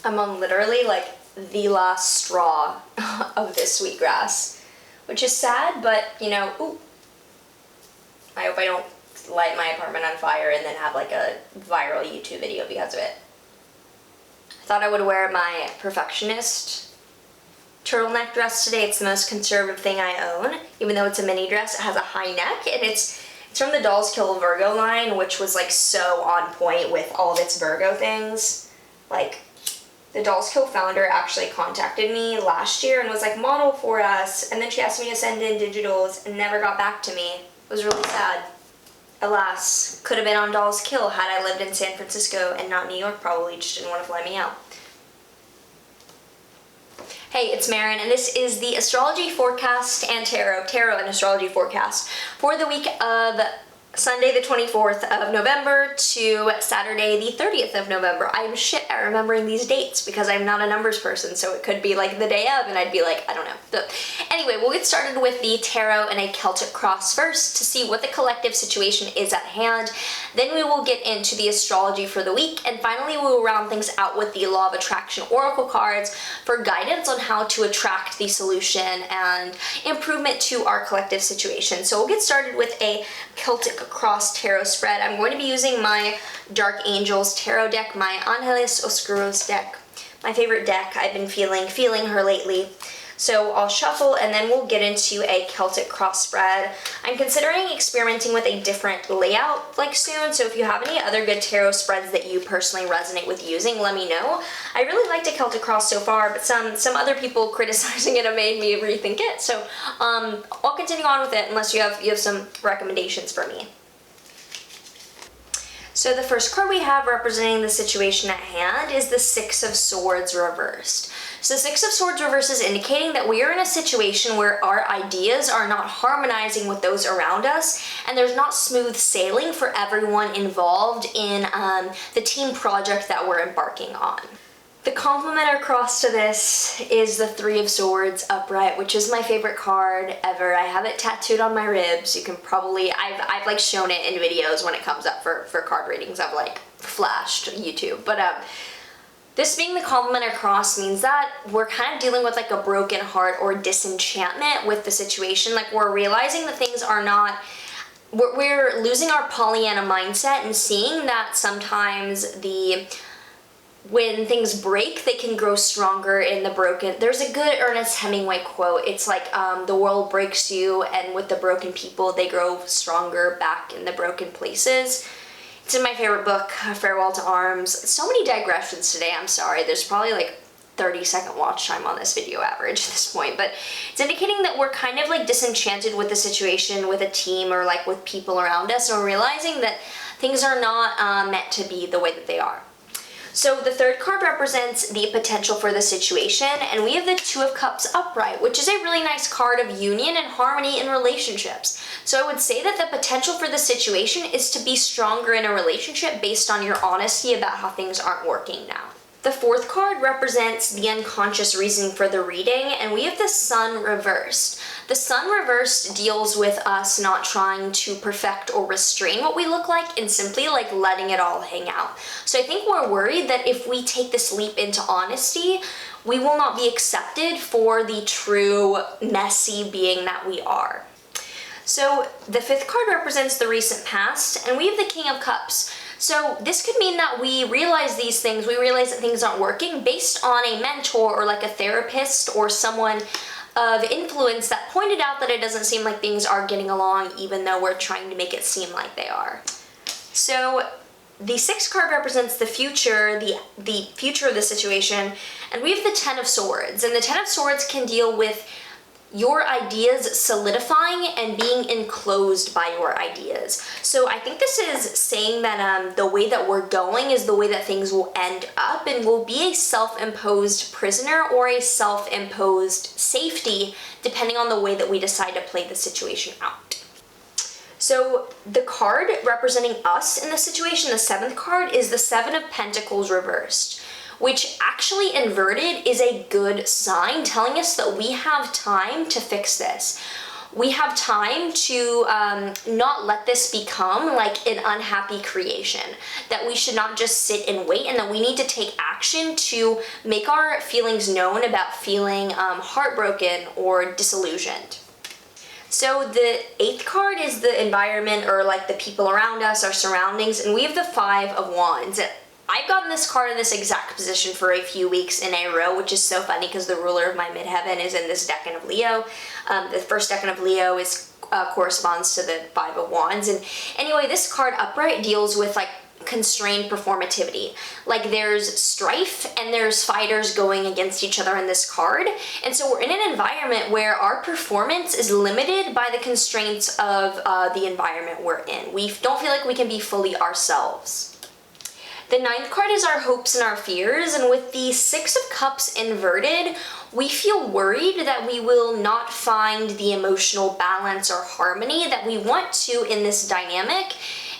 I'm on literally like the last straw of this sweetgrass, which is sad, but you know, ooh, I hope I don't light my apartment on fire and then have like a viral YouTube video because of it. I thought I would wear my Perfectionist turtleneck dress today. It's the most conservative thing I own. Even though it's a mini dress, it has a high neck, and it's from the Dolls Kill Virgo line, which was like so on point with all of its Virgo things. Like, the Dolls Kill founder actually contacted me last year and was like, model for us, and then she asked me to send in digitals and never got back to me. It was really sad. Alas, could have been on Dolls Kill had I lived in San Francisco and not New York. Probably just didn't want to fly me out. Hey, it's Marin, and this is the astrology forecast and tarot and astrology forecast for the week of Sunday the 24th of November to Saturday the 30th of November. I'm shit at remembering these dates because I'm not a numbers person, so it could be like the day of and I'd be like, I don't know. But anyway, we'll get started with the tarot and a Celtic cross first to see what the collective situation is at hand. Then we will get into the astrology for the week, and finally we will round things out with the Law of Attraction Oracle cards for guidance on how to attract the solution and improvement to our collective situation. So we'll get started with a Celtic cross tarot spread. I'm going to be using my Dark Angels tarot deck, my Angeles Oscuros deck, my favorite deck. I've been feeling her lately. So I'll shuffle and then we'll get into a Celtic cross spread. I'm considering experimenting with a different layout like soon, so if you have any other good tarot spreads that you personally resonate with using, let me know. I really liked a Celtic cross so far, but some other people criticizing it have made me rethink it. So I'll continue on with it unless you have some recommendations for me. So the first card we have representing the situation at hand is the Six of Swords reversed. So the Six of Swords reversed is indicating that we are in a situation where our ideas are not harmonizing with those around us, and there's not smooth sailing for everyone involved in the team project that we're embarking on. The complementary cross to this is the Three of Swords upright, which is my favorite card ever. I have it tattooed on my ribs. You can probably, I've like shown it in videos when it comes up for card readings. I've like flashed YouTube. But this being the complementary cross means that we're kind of dealing with like a broken heart or disenchantment with the situation. Like, we're realizing that things are not, we're losing our Pollyanna mindset and seeing that sometimes when things break, they can grow stronger in the broken. There's a good Ernest Hemingway quote. It's like, the world breaks you, and with the broken people, they grow stronger back in the broken places. It's in my favorite book, Farewell to Arms. So many digressions today, I'm sorry. There's probably like 30-second watch time on this video average at this point, but it's indicating that we're kind of like disenchanted with the situation, with a team, or like with people around us, and we're realizing that things are not meant to be the way that they are. So the third card represents the potential for the situation, and we have the Two of Cups upright, which is a really nice card of union and harmony in relationships. So I would say that the potential for the situation is to be stronger in a relationship based on your honesty about how things aren't working now. The fourth card represents the unconscious reasoning for the reading, and we have the Sun reversed. The Sun reversed deals with us not trying to perfect or restrain what we look like and simply like letting it all hang out. So I think we're worried that if we take this leap into honesty, we will not be accepted for the true messy being that we are. So the fifth card represents the recent past, and we have the King of Cups. So this could mean that we realize these things, we realize that things aren't working based on a mentor or like a therapist or someone of influence that pointed out that it doesn't seem like things are getting along even though we're trying to make it seem like they are. So the sixth card represents the future, the future of the situation, and we have the Ten of Swords. And the Ten of Swords can deal with your ideas solidifying and being enclosed by your ideas. So I think this is saying that the way that we're going is the way that things will end up, and will be a self-imposed prisoner or a self-imposed safety, depending on the way that we decide to play the situation out. So the card representing us in the situation, the seventh card, is the Seven of Pentacles reversed, which actually inverted is a good sign, telling us that we have time to fix this. we have time to not let this become like an unhappy creation, that we should not just sit and wait, and that we need to take action to make our feelings known about feeling heartbroken or disillusioned. So the 8th card is the environment, or like the people around us, our surroundings, and we have the 5 of Wands. I've gotten this card in this exact position for a few weeks in a row, which is so funny because the ruler of my midheaven is in this decan of Leo. The first decan of Leo is corresponds to the 5 of Wands. And anyway, this card upright deals with like constrained performativity. Like there's strife and there's fighters going against each other in this card. And so we're in an environment where our performance is limited by the constraints of the environment we're in. We don't feel like we can be fully ourselves. The 9th card is our hopes and our fears, and with the 6 of Cups inverted, we feel worried that we will not find the emotional balance or harmony that we want to in this dynamic,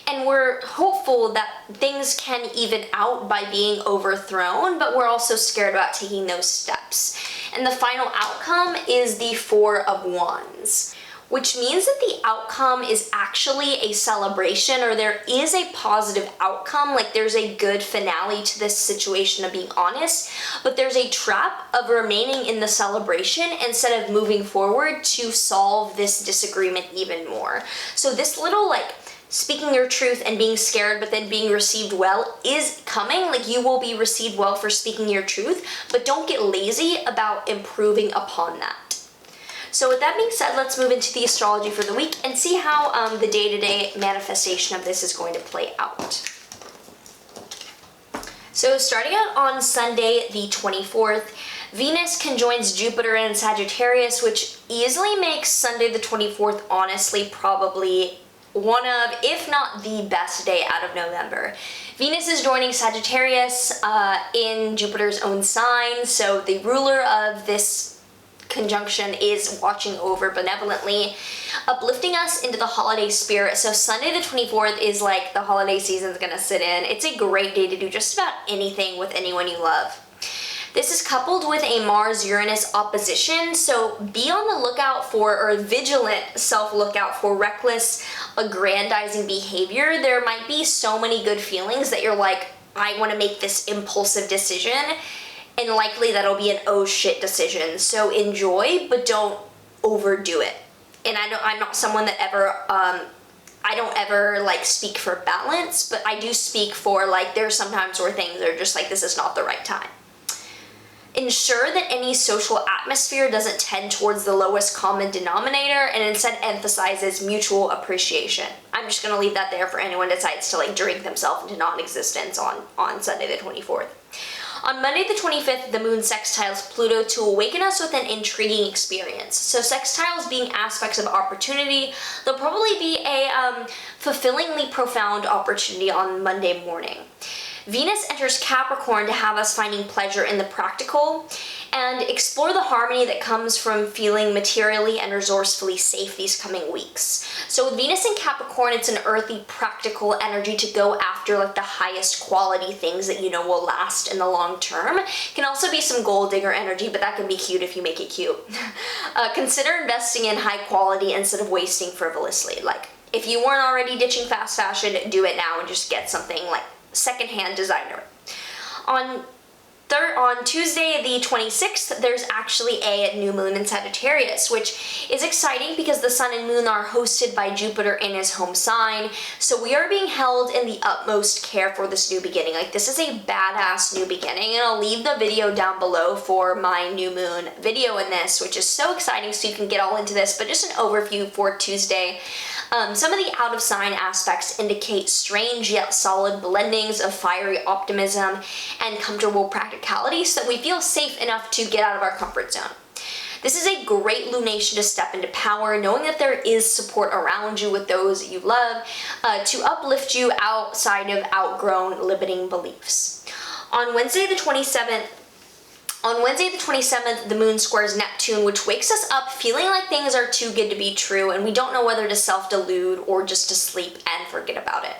and we're hopeful that things can even out by being overthrown, but we're also scared about taking those steps. And the final outcome is the 4 of Wands, which means that the outcome is actually a celebration, or there is a positive outcome, like there's a good finale to this situation of being honest, but there's a trap of remaining in the celebration instead of moving forward to solve this disagreement even more. So this little like speaking your truth and being scared but then being received well is coming. Like you will be received well for speaking your truth, but don't get lazy about improving upon that. So with that being said, let's move into the astrology for the week and see how the day-to-day manifestation of this is going to play out. So starting out on Sunday the 24th, Venus conjoins Jupiter in Sagittarius, which easily makes Sunday the 24th honestly probably one of, if not the best day out of November. Venus is joining Sagittarius in Jupiter's own sign, so the ruler of this conjunction is watching over benevolently, uplifting us into the holiday spirit. So Sunday the 24th is like the holiday season's gonna sit in. It's a great day to do just about anything with anyone you love. This is coupled with a Mars-Uranus opposition, so be on the lookout for, or vigilant self-lookout for, reckless, aggrandizing behavior. There might be so many good feelings that you're like, I want to make this impulsive decision, and likely that'll be an oh shit decision. So enjoy, but don't overdo it. And I'm not someone that ever, I don't ever like speak for balance, but I do speak for like, there's sometimes where things are just like, this is not the right time. Ensure that any social atmosphere doesn't tend towards the lowest common denominator and instead emphasizes mutual appreciation. I'm just gonna leave that there for anyone that decides to like drink themselves into non-existence on Sunday the 24th. On Monday the 25th, the moon sextiles Pluto to awaken us with an intriguing experience. So sextiles being aspects of opportunity, there'll probably be a fulfillingly profound opportunity on Monday morning. Venus enters Capricorn to have us finding pleasure in the practical and explore the harmony that comes from feeling materially and resourcefully safe these coming weeks. So with Venus in Capricorn, it's an earthy, practical energy to go after like the highest quality things that you know will last in the long term. Can also be some gold digger energy, but that can be cute if you make it cute. Consider investing in high quality instead of wasting frivolously. Like if you weren't already ditching fast fashion, do it now and just get something like secondhand designer. On Tuesday the 26th, there's actually a new moon in Sagittarius, which is exciting because the sun and moon are hosted by Jupiter in his home sign. So we are being held in the utmost care for this new beginning. Like this is a badass new beginning, and I'll leave the video down below for my new moon video in this, which is so exciting, so you can get all into this, but just an overview for Tuesday. Some of the out of sign aspects indicate strange yet solid blendings of fiery optimism and comfortable practicality, so that we feel safe enough to get out of our comfort zone. This is a great lunation to step into power, knowing that there is support around you with those you love to uplift you outside of outgrown limiting beliefs. On Wednesday the 27th, the moon squares Neptune, which wakes us up feeling like things are too good to be true and we don't know whether to self-delude or just to sleep and forget about it.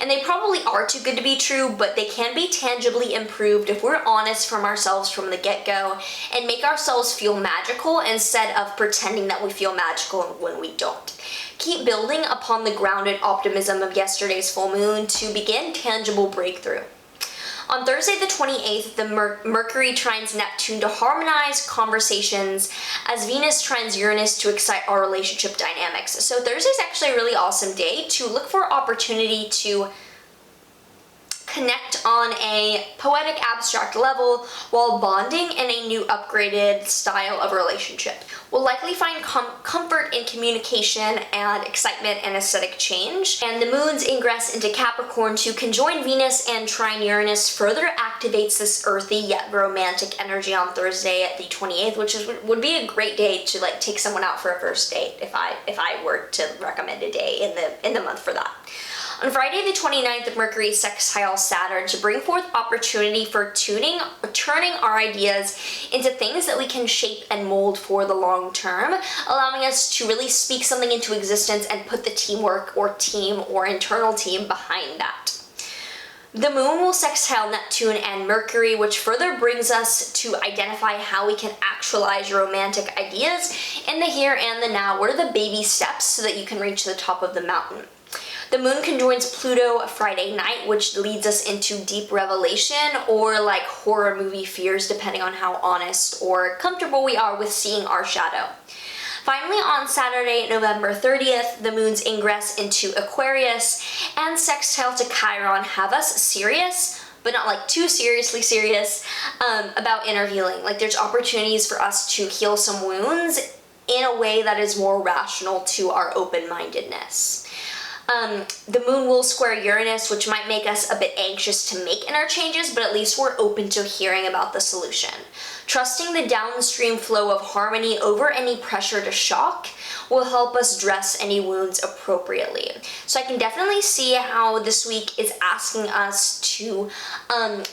And they probably are too good to be true, but they can be tangibly improved if we're honest from ourselves from the get-go and make ourselves feel magical instead of pretending that we feel magical when we don't. Keep building upon the grounded optimism of yesterday's full moon to begin tangible breakthrough. On Thursday the 28th, the Mercury trines Neptune to harmonize conversations as Venus trines Uranus to excite our relationship dynamics. So Thursday's actually a really awesome day to look for opportunity to connect on a poetic abstract level while bonding in a new upgraded style of relationship. We'll likely find comfort in communication and excitement and aesthetic change. And the moon's ingress into Capricorn to conjoin Venus and trine Uranus further activates this earthy yet romantic energy on Thursday at the 28th, which would be a great day to like take someone out for a first date if I were to recommend a day in the month for that. On Friday the 29th, the Mercury sextiles Saturn to bring forth opportunity for turning our ideas into things that we can shape and mold for the long term, allowing us to really speak something into existence and put the teamwork or team or internal team behind that. The moon will sextile Neptune and Mercury, which further brings us to identify how we can actualize your romantic ideas in the here and the now. What are the baby steps so that you can reach the top of the mountain? The moon conjoins Pluto Friday night, which leads us into deep revelation or like horror movie fears, depending on how honest or comfortable we are with seeing our shadow. Finally, on Saturday, November 30th, the moon's ingress into Aquarius and sextile to Chiron have us serious, but not like too seriously serious, about inner healing. Like there's opportunities for us to heal some wounds in a way that is more rational to our open-mindedness. The moon will square Uranus, which might make us a bit anxious to make inner changes, but at least we're open to hearing about the solution. Trusting the downstream flow of harmony over any pressure to shock will help us dress any wounds appropriately. So I can definitely see how this week is asking us to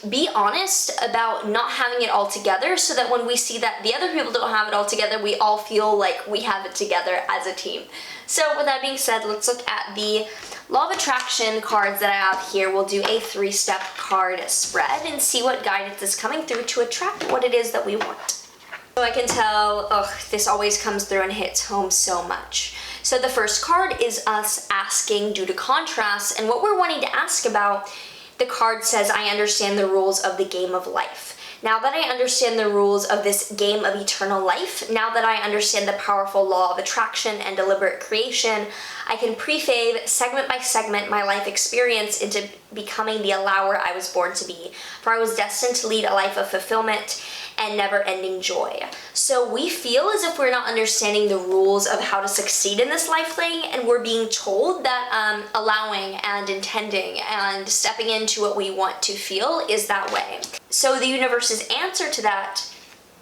be honest about not having it all together, so that when we see that the other people don't have it all together, we all feel like we have it together as a team. So with that being said, let's look at the Law of Attraction cards that I have here. We'll do a 3-step card spread and see what guidance is coming through to attract what it is that we want. So I can tell, this always comes through and hits home so much. So the first card is us asking due to contrast, and what we're wanting to ask about, the card says, I understand the rules of the game of life. Now that I understand the rules of this game of eternal life, now that I understand the powerful law of attraction and deliberate creation, I can prefave segment by segment my life experience into becoming the allower I was born to be, for I was destined to lead a life of fulfillment and never-ending joy. So we feel as if we're not understanding the rules of how to succeed in this life thing, and we're being told that allowing and intending and stepping into what we want to feel is that way. So the universe's answer to that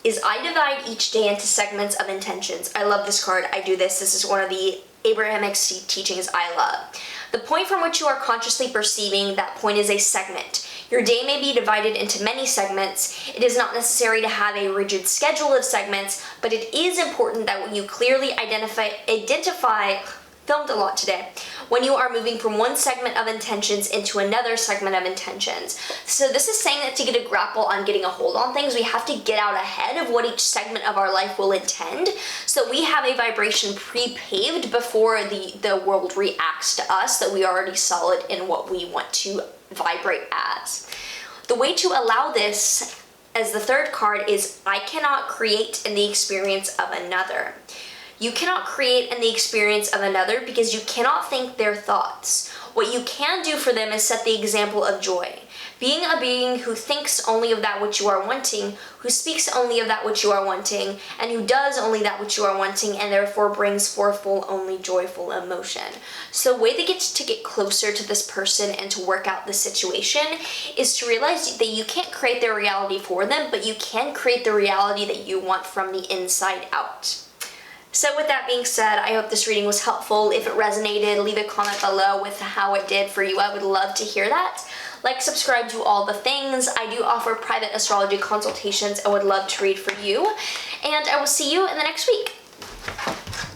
is I divide each day into segments of intentions. I love this card. I do this. This is one of the Abrahamic teachings I love. The point from which you are consciously perceiving, that point is a segment. Your day may be divided into many segments. It is not necessary to have a rigid schedule of segments, but it is important that you clearly identify, filmed a lot today, when you are moving from one segment of intentions into another segment of intentions. So this is saying that to get a grapple on getting a hold on things, we have to get out ahead of what each segment of our life will intend, so we have a vibration pre-paved before the world reacts to us, that we are already solid in what we want to vibrate as. The way to allow this, as the third card, is I cannot create in the experience of another. You cannot create in the experience of another because you cannot think their thoughts. What you can do for them is set the example of joy. Being a being who thinks only of that which you are wanting, who speaks only of that which you are wanting, and who does only that which you are wanting, and therefore brings forth only joyful emotion. So the way to get closer to this person and to work out the situation is to realize that you can't create their reality for them, but you can create the reality that you want from the inside out. So with that being said, I hope this reading was helpful. If it resonated, leave a comment below with how it did for you. I would love to hear that. Like, subscribe to all the things. I do offer private astrology consultations. I would love to read for you. And I will see you in the next week.